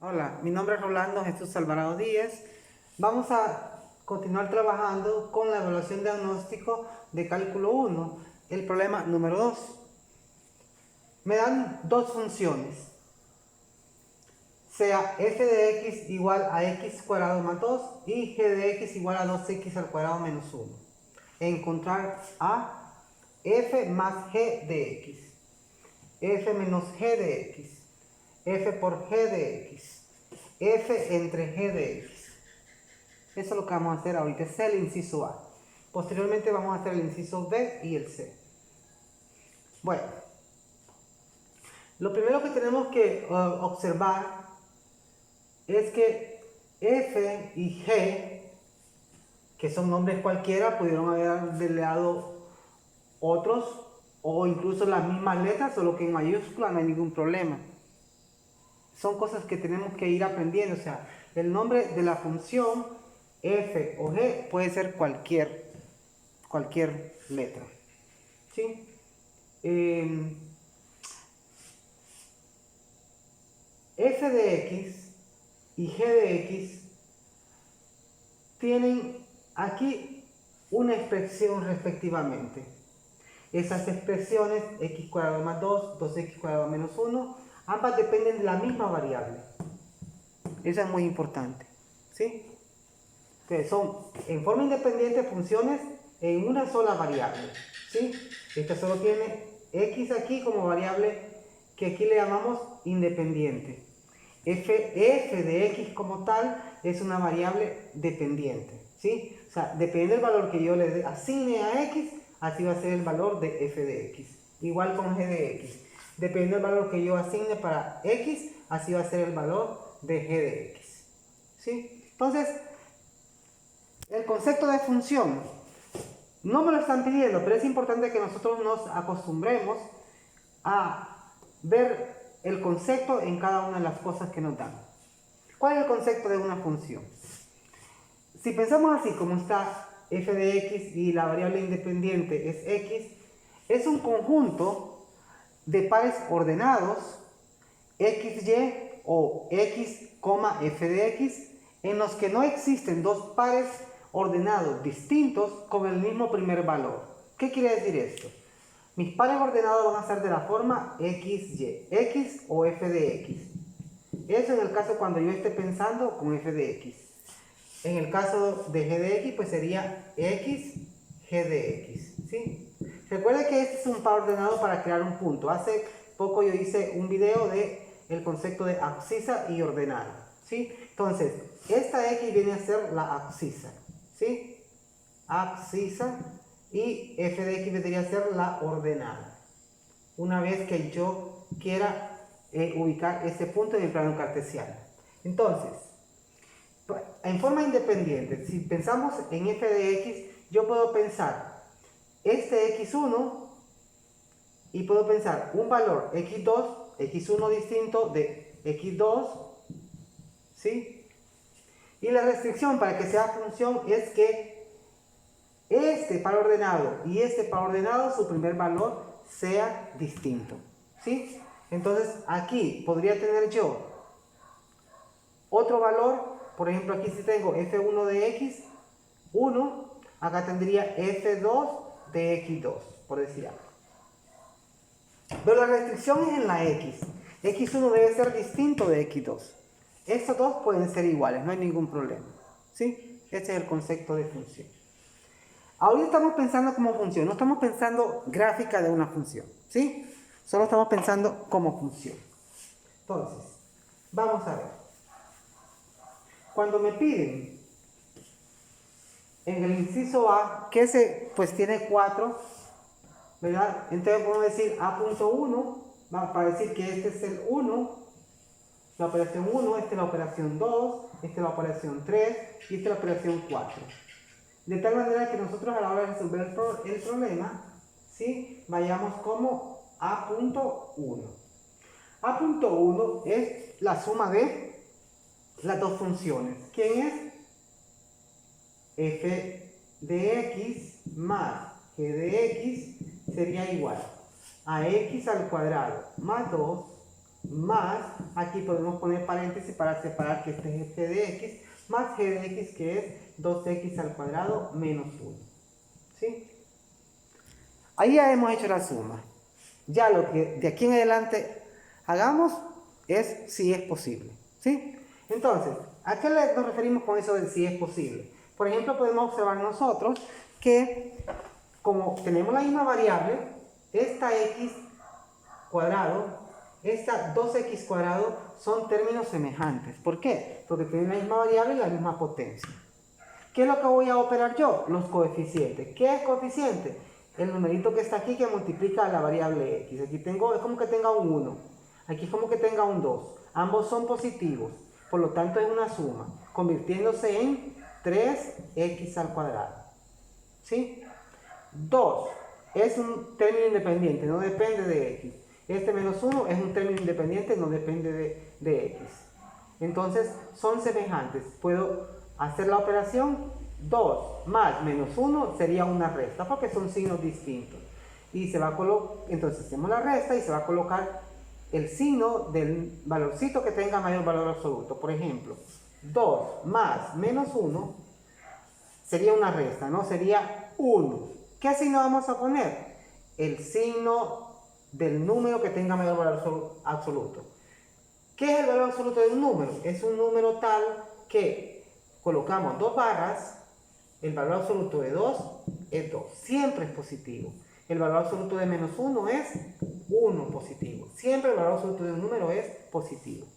Hola, mi nombre es Rolando Jesús Alvarado Díaz. Vamos a continuar trabajando con la evaluación diagnóstico de cálculo 1, el problema número 2. Me dan dos funciones, sea f de x igual a x cuadrado más 2 y g de x igual a 2x al cuadrado menos 1. Encontrar a f más g de x, f menos g de x, f por g de x, f entre g de x. Eso es lo que vamos a hacer ahorita, es el inciso A. Posteriormente vamos a hacer el inciso B y el C. Bueno, lo primero que tenemos que observar es que F y G, que son nombres cualquiera, pudieron haber delegado otros o incluso las mismas letras, solo que en mayúscula no hay ningún problema. Son cosas que tenemos que ir aprendiendo, o sea, el nombre de la función f o g puede ser cualquier letra, ¿sí? F de x y g de x tienen aquí una expresión respectivamente. Esas expresiones, x cuadrado más 2, 2x cuadrado menos 1, ambas dependen de la misma variable. Eso es muy importante, ¿sí? Entonces son en forma independiente funciones en una sola variable, ¿sí? Esta solo tiene x aquí como variable que aquí le llamamos independiente. F de x como tal es una variable dependiente, ¿sí? O sea, depende del valor que yo le asigne a x, así va a ser el valor de f de x. Igual con g de x. Depende del valor que yo asigne para x, así va a ser el valor de g de x, ¿sí? Entonces, el concepto de función no me lo están pidiendo, pero es importante que nosotros nos acostumbremos a ver el concepto en cada una de las cosas que nos dan. ¿Cuál es el concepto de una función? Si pensamos así, como está f de x y la variable independiente es x, es un conjunto de pares ordenados xy o x, f de x, en los que no existen dos pares ordenados distintos con el mismo primer valor. ¿Qué quiere decir esto? Mis pares ordenados van a ser de la forma xy, x o f de x. Eso en el caso cuando yo esté pensando con f de x. En el caso de g de x, pues sería x, g de x, ¿sí? Recuerda que este es un par ordenado para crear un punto. Hace poco yo hice un video de el concepto de abscisa y ordenado, ¿sí? Entonces, esta x viene a ser la abscisa, ¿sí? Abscisa, y f de x vendría a ser la ordenada. Una vez que yo quiera ubicar ese punto en el plano cartesiano. Entonces, en forma independiente, si pensamos en f de x, yo puedo pensar este x1 y puedo pensar un valor x2, x1 distinto de x2, ¿sí? Y la restricción para que sea función es que este par ordenado y este par ordenado, su primer valor sea distinto, ¿sí? Entonces aquí podría tener yo otro valor, por ejemplo aquí si tengo f1 de x, 1, acá tendría f2 de x2, por decir algo. Pero la restricción es en la x. x1 debe ser distinto de x2. Estos dos pueden ser iguales, no hay ningún problema, ¿sí? Este es el concepto de función. Ahorita estamos pensando como función, no estamos pensando gráfica de una función, ¿sí? Solo estamos pensando como función. Entonces, vamos a ver. Cuando me piden en el inciso A, que ese pues tiene 4, ¿verdad? Entonces podemos decir A.1, para decir que este es el 1, la operación 1, esta es la operación 2, esta es la operación 3 y esta es la operación 4. De tal manera que nosotros a la hora de resolver el problema, ¿sí? Vayamos como A.1. A.1 es la suma de las dos funciones. ¿Quién es? F de x más g de x sería igual a x al cuadrado más 2 más, aquí podemos poner paréntesis para separar que este es f de x, más g de x, que es 2x al cuadrado menos 1. ¿Sí? Ahí ya hemos hecho la suma. Ya lo que de aquí en adelante hagamos es si es posible. ¿Sí? Entonces, ¿a qué nos referimos con eso de si es posible? Por ejemplo, podemos observar nosotros que como tenemos la misma variable, esta x cuadrado, esta 2x cuadrado son términos semejantes. ¿Por qué? Porque tienen la misma variable y la misma potencia. ¿Qué es lo que voy a operar yo? Los coeficientes. ¿Qué es coeficiente? El numerito que está aquí que multiplica la variable x. Aquí tengo, es como que tenga un 1. Aquí es como que tenga un 2. Ambos son positivos. Por lo tanto es una suma, convirtiéndose en 3x al cuadrado. ¿Sí? 2 es un término independiente, no depende de x. Este menos 1 es un término independiente, no depende de x. Entonces son semejantes. Puedo hacer la operación 2 más menos 1 sería una resta porque son signos distintos. Y se va a entonces hacemos la resta y se va a colocar el signo del valorcito que tenga mayor valor absoluto. Por ejemplo, 2 más menos 1 sería una resta, ¿no? Sería 1. ¿Qué signo vamos a poner? El signo del número que tenga mayor valor absoluto. ¿Qué es el valor absoluto de un número? Es un número tal que colocamos dos barras, el valor absoluto de 2 es 2, siempre es positivo. El valor absoluto de menos 1 es 1 positivo. Siempre el valor absoluto de un número es positivo.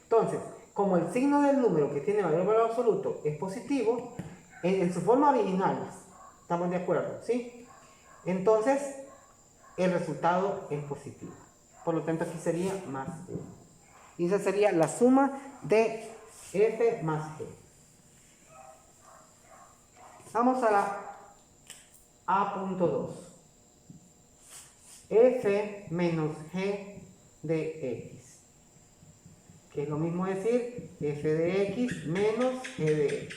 Entonces, como el signo del número que tiene mayor valor absoluto es positivo, en su forma original, ¿estamos de acuerdo? ¿Sí? Entonces, el resultado es positivo. Por lo tanto, aquí sería más 1. Y esa sería la suma de f más g. Vamos a la A.2. f menos g de x. Que es lo mismo decir f de x menos g de x.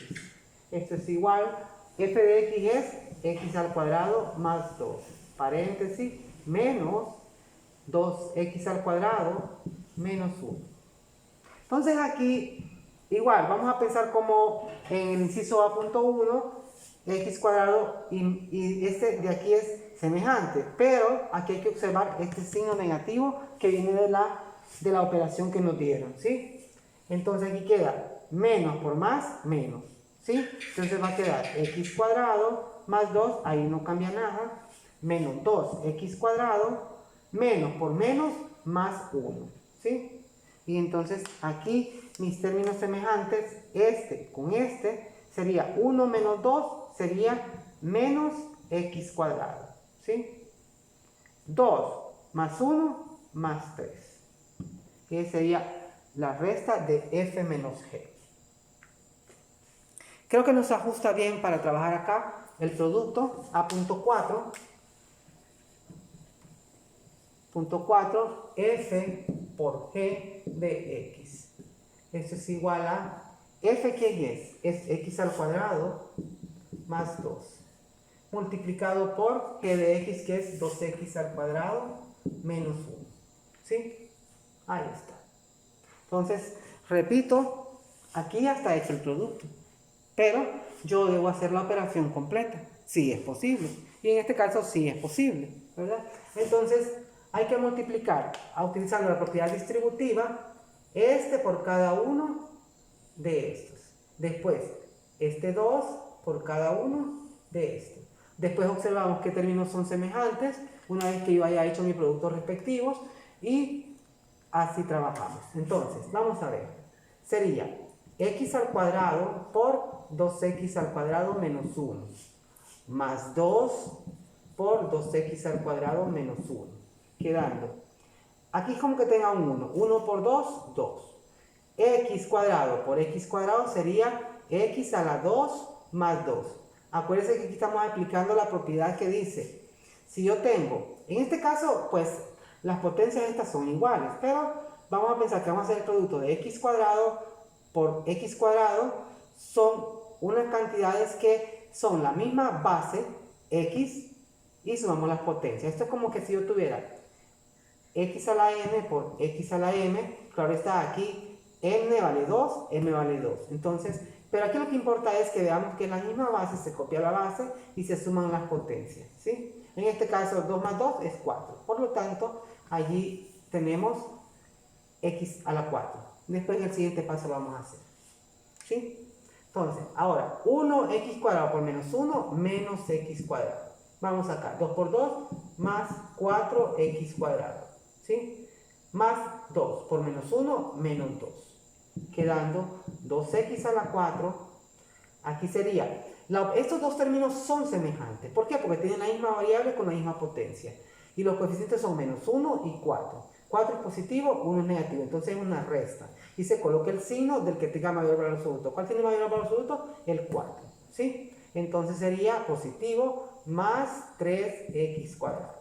Esto es igual, f de x es x al cuadrado más 2, paréntesis, menos 2x al cuadrado menos 1. Entonces aquí, igual, vamos a pensar como en el inciso A.1, x cuadrado, y este de aquí es semejante, pero aquí hay que observar este signo negativo que viene de la operación que nos dieron, ¿sí? Entonces aquí queda menos por más, menos, ¿sí? Entonces va a quedar x cuadrado más 2, ahí no cambia nada, menos 2x cuadrado, menos por menos, más 1, ¿sí? Y entonces aquí mis términos semejantes, este con este, sería 1 menos 2, sería menos x cuadrado, ¿sí? 2 más 1 más 3. Que sería la resta de f menos g. Creo que nos ajusta bien para trabajar acá el producto A.4. Punto 4, f por g de x. Esto es igual a f, ¿quién es? Es x al cuadrado más 2 multiplicado por g de x, que es 2x al cuadrado menos 1. ¿Sí? Ahí está. Entonces, repito, aquí ya está hecho el producto, pero yo debo hacer la operación completa, si es posible. Y en este caso sí es posible, ¿verdad? Entonces, hay que multiplicar, utilizando la propiedad distributiva, este por cada uno de estos. Después, este 2 por cada uno de estos. Después observamos qué términos son semejantes, una vez que yo haya hecho mis productos respectivos, y así trabajamos. Entonces, vamos a ver. Sería x al cuadrado por 2x al cuadrado menos 1, más 2 por 2x al cuadrado menos 1. Quedando, aquí es como que tenga un 1, 1 por 2, 2. X cuadrado por x cuadrado sería x a la 2 más 2. Acuérdense que aquí estamos aplicando la propiedad que dice, si yo tengo, en este caso, pues las potencias estas son iguales, pero vamos a pensar que vamos a hacer el producto de x cuadrado por x cuadrado, son unas cantidades que son la misma base, x, y sumamos las potencias. Esto es como que si yo tuviera x a la n por x a la m. Claro está, aquí n vale 2, m vale 2. Entonces, pero aquí lo que importa es que veamos que en la misma base se copia la base y se suman las potencias, ¿sí? En este caso 2 más 2 es 4. Por lo tanto, allí tenemos x a la 4. Después en el siguiente paso lo vamos a hacer, ¿sí? Entonces, ahora 1x cuadrado por menos 1 menos x cuadrado. Vamos acá, 2 por 2 más 4x cuadrado, ¿sí? Más 2 por menos 1 menos 2. Quedando 2x a la 4. Aquí sería, estos dos términos son semejantes. ¿Por qué? Porque tienen la misma variable con la misma potencia. Y los coeficientes son menos 1 y 4. 4 es positivo, 1 es negativo. Entonces es una resta. Y se coloca el signo del que tenga mayor valor absoluto. ¿Cuál tiene mayor valor absoluto? El 4. ¿Sí? Entonces sería positivo más 3x cuadrado.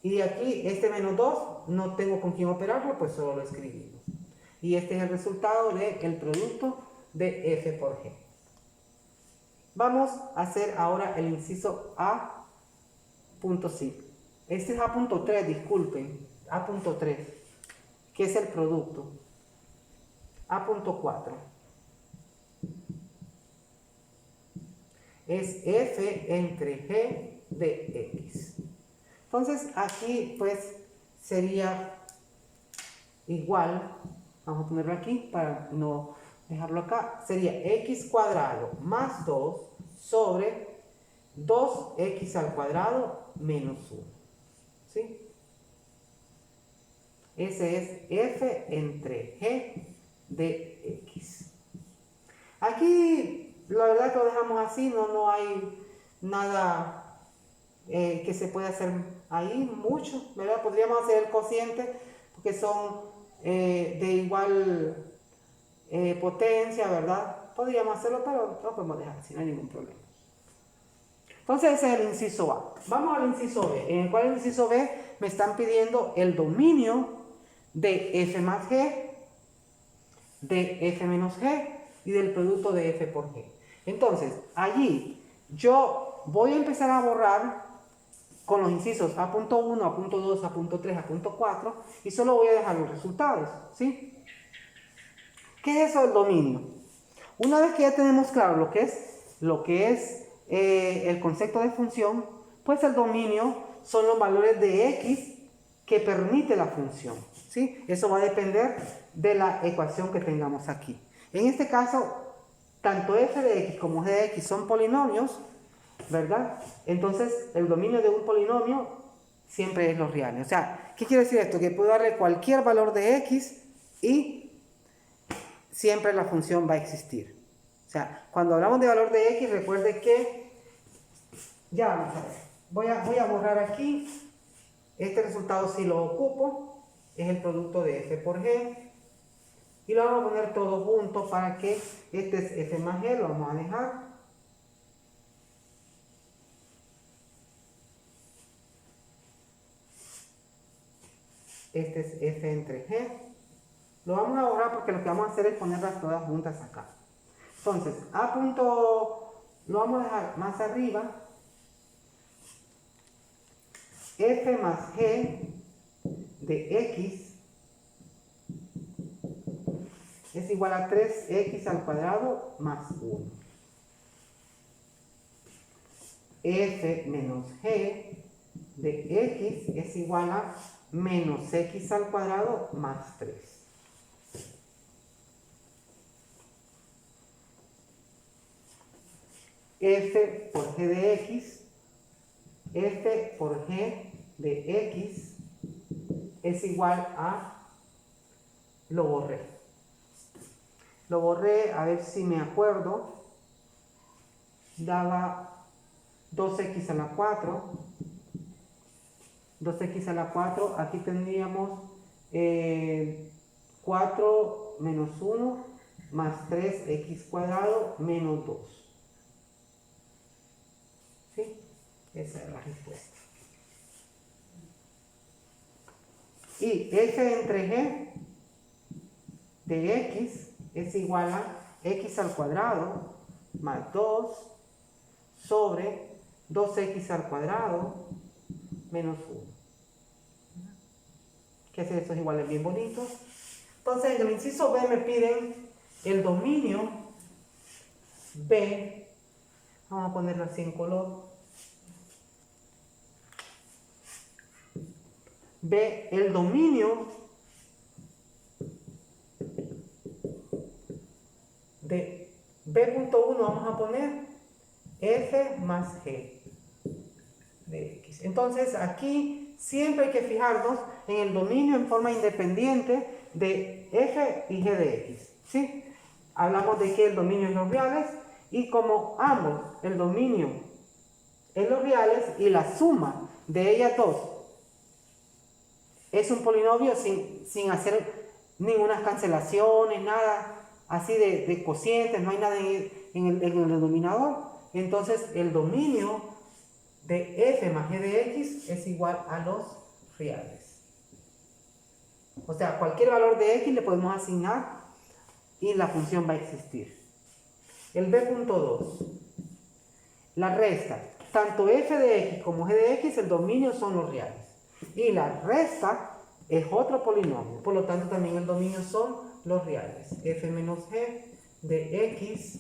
Y aquí este menos 2 no tengo con quién operarlo, pues solo lo escribimos. Y este es el resultado del producto de f por g. Vamos a hacer ahora el inciso A.5. Este es A.3, disculpen. A.3, que es el producto. A.4 es f entre g de x. Entonces aquí pues sería igual, vamos a ponerlo aquí para no dejarlo acá, sería x cuadrado más 2 sobre 2x al cuadrado menos 1. ¿Sí? Ese es f entre g de x. Aquí la verdad que lo dejamos así, no hay nada que se pueda hacer ahí, mucho, ¿verdad? Podríamos hacer el cociente porque son de igual potencia, ¿verdad? Podríamos hacerlo, pero lo podemos dejar así, no hay ningún problema. Entonces ese es el inciso A. Vamos al inciso B. En el cual el inciso B me están pidiendo el dominio de f más g, de f menos g y del producto de f por g. Entonces, allí yo voy a empezar a borrar con los incisos A.1, A.2, A.3, A.4 y solo voy a dejar los resultados, ¿sí? ¿Qué es eso del dominio? Una vez que ya tenemos claro lo que es el concepto de función, pues el dominio son los valores de x que permite la función, ¿sí? Eso va a depender de la ecuación que tengamos aquí. En este caso, tanto f de x como g de x son polinomios, ¿verdad? Entonces, el dominio de un polinomio siempre es los reales. O sea, ¿qué quiere decir esto? Que puedo darle cualquier valor de x y siempre la función va a existir. O sea, cuando hablamos de valor de x, recuerde que, ya vamos a ver, voy a borrar aquí, este resultado si lo ocupo, es el producto de f por g, y lo vamos a poner todo junto para que este es f más g, lo vamos a dejar. Este es f entre g. Lo vamos a borrar porque lo que vamos a hacer es ponerlas todas juntas acá. Entonces, A punto lo vamos a dejar más arriba. F más g de x es igual a 3x al cuadrado más 1. F menos g de x es igual a menos x al cuadrado más 3. F por g de x, f por g de x es igual a, lo borré, a ver si me acuerdo, daba 2x a la 4, 2x a la 4, aquí tendríamos 4 menos 1 más 3x cuadrado menos 2. ¿Sí? Esa es la respuesta. Y f entre g de x es igual a x al cuadrado más 2 sobre 2x al cuadrado menos 1. que hacer estos iguales bien bonitos. Entonces en el inciso B me piden el dominio B, vamos a ponerlo así en color, B, el dominio de B.1 vamos a poner F más G de X. Entonces aquí siempre hay que fijarnos en el dominio en forma independiente de F y G de X, ¿sí? Hablamos de que el dominio es los reales y como ambos, el dominio es los reales y la suma de ellas dos es un polinomio sin hacer ninguna cancelaciones, nada así de cocientes, no hay nada en el denominador, entonces el dominio de F más G de X es igual a los reales. O sea, cualquier valor de X le podemos asignar y la función va a existir. El B.2, la resta, tanto F de X como G de X, el dominio son los reales. Y la resta es otro polinomio, por lo tanto también el dominio son los reales. F menos G de X,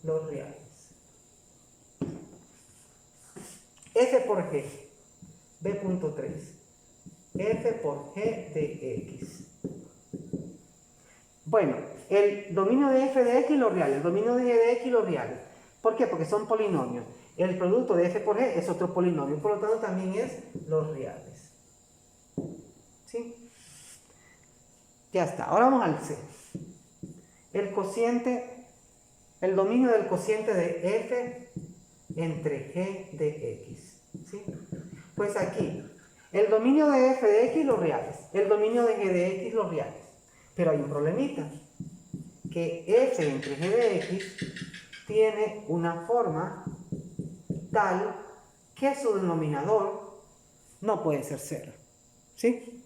los reales. F por G, B.3, F por G de X. Bueno, el dominio de F de X los reales, el dominio de G de X los reales. ¿Por qué? Porque son polinomios. El producto de F por G es otro polinomio, por lo tanto también es los reales. ¿Sí? Ya está, ahora vamos al C. El cociente, el dominio del cociente de F entre G de X. ¿Sí? Pues aquí, el dominio de F de X los reales, el dominio de G de X los reales. Pero hay un problemita, que F entre G de X tiene una forma tal que su denominador no puede ser 0. ¿Sí?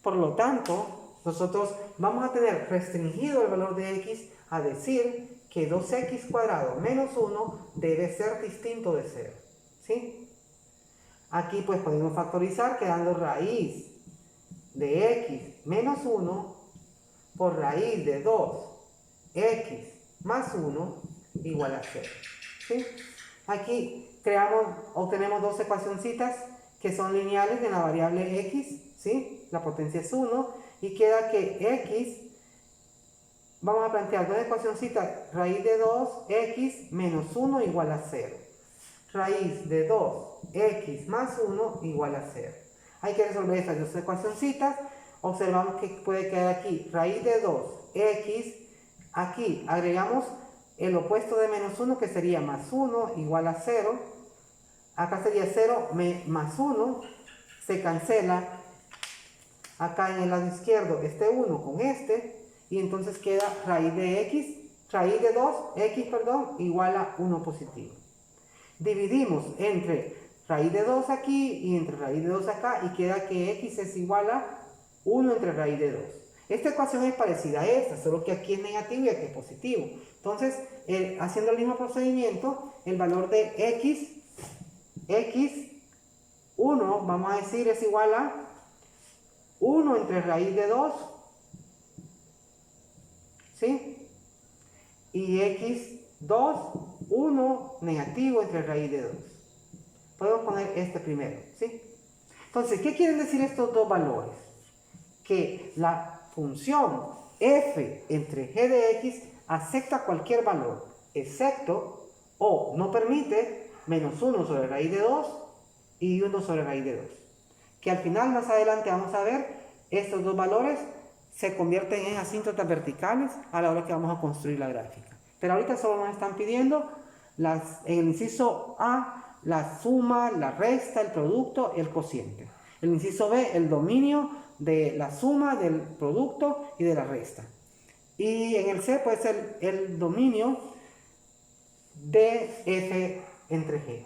Por lo tanto, nosotros vamos a tener restringido el valor de X a decir que 2x² menos 1 debe ser distinto de 0. ¿Sí? Aquí pues podemos factorizar quedando raíz de X menos 1 por raíz de 2x más 1 igual a 0. ¿Sí? Aquí obtenemos dos ecuacioncitas que son lineales de la variable x, ¿sí? La potencia es 1 y queda que x, vamos a plantear dos ecuacioncitas, raíz de 2x menos 1 igual a 0. Raíz de 2x más 1 igual a 0. Hay que resolver estas dos ecuacioncitas. Observamos que puede quedar aquí raíz de 2x, aquí agregamos el opuesto de menos 1 que sería más 1 igual a 0, acá sería 0 más 1, se cancela acá en el lado izquierdo este 1 con este, y entonces queda raíz de x, raíz de 2x, perdón, igual a 1 positivo. Dividimos entre raíz de 2 aquí y entre raíz de 2 acá y queda que x es igual a 1 entre raíz de 2. Esta ecuación es parecida a esta, solo que aquí es negativo y aquí es positivo. Entonces, haciendo el mismo procedimiento, el valor de x1, vamos a decir, es igual a 1 entre raíz de 2, ¿sí? Y x2, 1 negativo entre raíz de 2. Podemos poner este primero, ¿sí? Entonces, ¿qué quieren decir estos dos valores? Que la función f entre g de x acepta cualquier valor, excepto o no permite menos 1 sobre raíz de 2 y 1 sobre raíz de 2. Que al final, más adelante, vamos a ver, estos dos valores se convierten en asíntotas verticales a la hora que vamos a construir la gráfica. Pero ahorita solo nos están pidiendo en el inciso A, la suma, la resta, el producto y el cociente. El inciso B, el dominio de la suma del producto y de la resta. Y en el C puede ser el dominio de f entre g.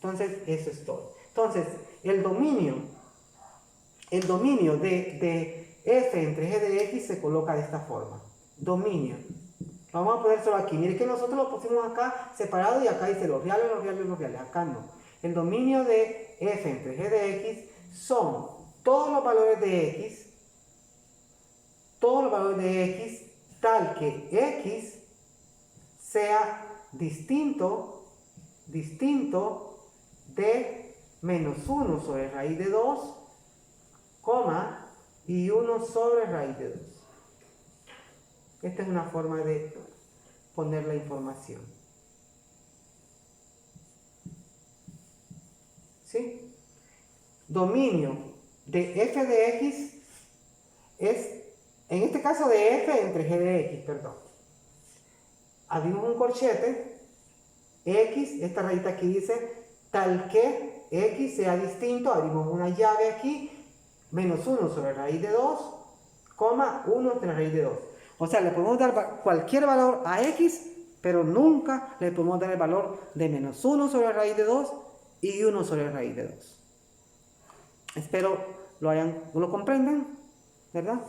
Entonces, eso es todo. Entonces, el dominio de f entre g de x se coloca de esta forma. Dominio. Vamos a poner solo aquí. Miren que nosotros lo pusimos acá separado y acá dice los reales. Acá no. El dominio de f entre g de x son todos los valores de x, tal que x sea distinto de menos 1 sobre raíz de 2, coma, y 1 sobre raíz de 2. Esta es una forma de poner la información. ¿Sí? Dominio de f de x es, en este caso de f entre g de x, perdón. Abrimos un corchete, x, esta rayita aquí dice, tal que x sea distinto, abrimos una llave aquí, menos 1 sobre raíz de 2, coma, 1 entre raíz de 2. O sea, le podemos dar cualquier valor a x, pero nunca le podemos dar el valor de menos 1 sobre raíz de 2 y 1 sobre raíz de 2. Espero lo comprendan, ¿verdad?